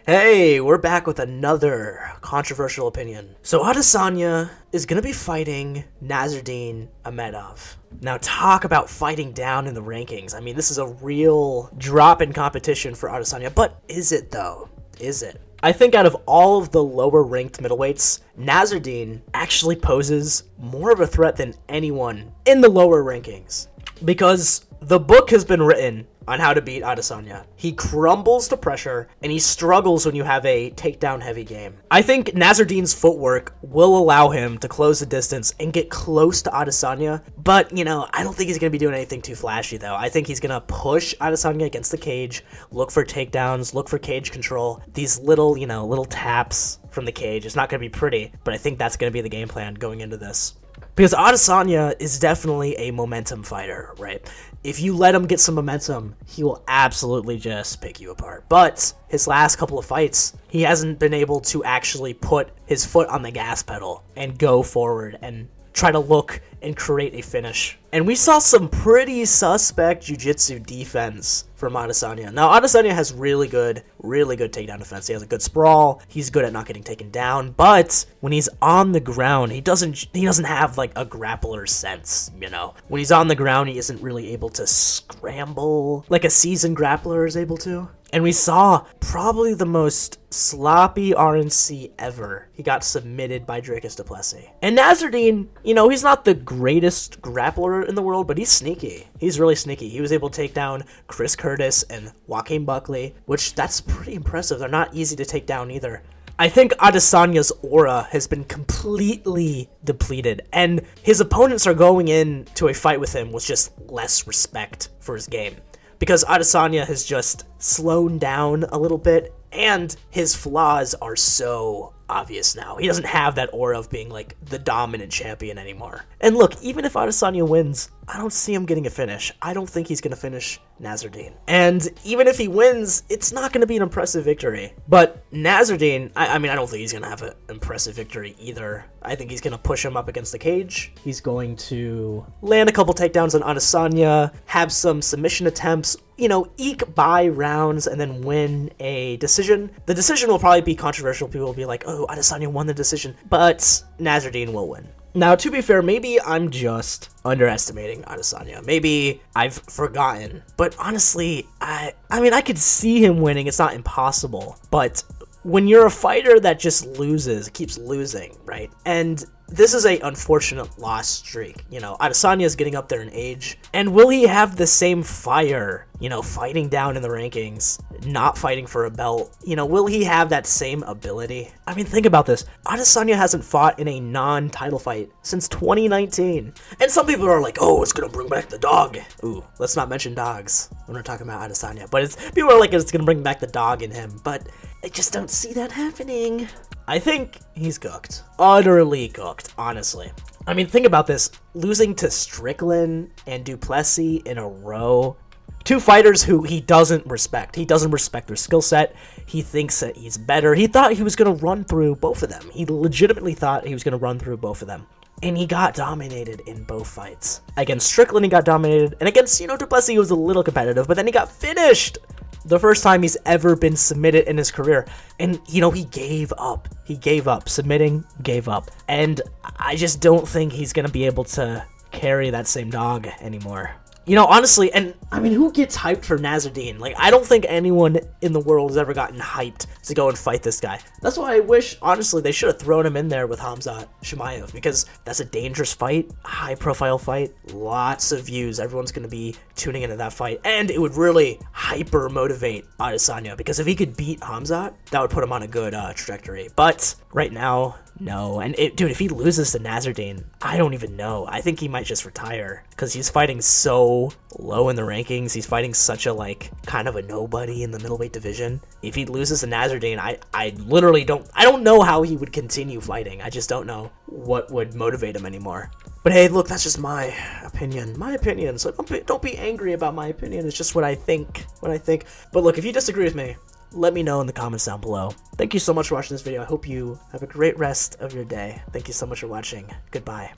Hey, we're back with another controversial opinion. So Adesanya is going to be fighting Nassourdine Imavov. Now talk about fighting down in the rankings. I mean, this is a real drop in competition for Adesanya, but is it though? Is it? I think out of all of the lower ranked middleweights, Nassourdine actually poses more of a threat than anyone in the lower rankings. Because the book has been written on how to beat Adesanya. He crumbles to pressure, and he struggles when you have a takedown-heavy game. I think Nassourdine's footwork will allow him to close the distance and get close to Adesanya, but, I don't think he's going to be doing anything too flashy, though. I think he's going to push Adesanya against the cage, look for takedowns, look for cage control, these little taps from the cage. It's not going to be pretty, but I think that's going to be the game plan going into this. Because Adesanya is definitely a momentum fighter, right? If you let him get some momentum, he will absolutely just pick you apart. But his last couple of fights, he hasn't been able to actually put his foot on the gas pedal and go forward and try to look and create a finish. And we saw some pretty suspect jiu-jitsu defense from Adesanya. Now, Adesanya has really good takedown defense. He has a good sprawl. He's good at not getting taken down. But when he's on the ground, he doesn't have like a grappler sense, When he's on the ground, he isn't really able to scramble like a seasoned grappler is able to. And we saw probably the most sloppy RNC ever. He got submitted by Dricus du Plessis. And Nassourdine, he's not the greatest grappler in the world, but he's sneaky. He's really sneaky. He was able to take down Chris Curtis and Joaquin Buckley, which that's pretty impressive. They're not easy to take down either. I think Adesanya's aura has been completely depleted, and his opponents are going into a fight with him with just less respect for his game. Because Adesanya has just slowed down a little bit, and his flaws are so obvious now. He doesn't have that aura of being like the dominant champion anymore. And look, even if Adesanya wins, I don't see him getting a finish. I don't think he's going to finish Nassourdine. And even if he wins, it's not going to be an impressive victory. But Nassourdine, I don't think he's going to have an impressive victory either. I think he's going to push him up against the cage. He's going to land a couple takedowns on Adesanya, have some submission attempts, eke by rounds, and then win a decision. The decision will probably be controversial. People will be like, oh, Adesanya won the decision. But Nassourdine will win. Now, to be fair, maybe I'm just underestimating Adesanya. Maybe I've forgotten. But honestly, I could see him winning. It's not impossible. But when you're a fighter that just keeps losing, right? And this is a unfortunate loss streak. Adesanya is getting up there in age. And will he have the same fire, fighting down in the rankings, not fighting for a belt? Will he have that same ability? Think about this. Adesanya hasn't fought in a non-title fight since 2019. And some people are like, oh, it's going to bring back the dog. Ooh, let's not mention dogs when we're talking about Adesanya. But people are like, it's going to bring back the dog in him. But I just don't see that happening. I think he's cooked. Utterly cooked, honestly. Think about this. Losing to Strickland and du Plessis in a row. Two fighters who he doesn't respect. He doesn't respect their skill set. He thinks that he's better. He thought he was going to run through both of them. He legitimately thought he was going to run through both of them. And he got dominated in both fights. Against Strickland, he got dominated. And against, du Plessis, he was a little competitive. But then he got finished. The first time he's ever been submitted in his career. And, he gave up. He gave up. Submitting, gave up. And I just don't think he's going to be able to carry that same dog anymore. Honestly, and who gets hyped for Nassourdine? I don't think anyone in the world has ever gotten hyped to go and fight this guy. That's why I wish, honestly, they should have thrown him in there with Khamzat Chimaev, because that's a dangerous fight, high-profile fight, lots of views. Everyone's going to be tuning into that fight, and it would really hyper-motivate Adesanya, because if he could beat Khamzat, that would put him on a good trajectory. But right now, no. And if he loses to Nassourdine, I don't even know. I think he might just retire, because he's fighting so low in the rankings. He's fighting such a kind of a nobody in the middleweight division. If he loses to Nassourdine, I literally don't know how he would continue fighting. I just don't know what would motivate him anymore. But hey, look, that's just my opinion. So don't be angry about my opinion. It's just what I think. But look, if you disagree with me, let me know in the comments down below. Thank you so much for watching this video. I hope you have a great rest of your day. Thank you so much for watching. Goodbye.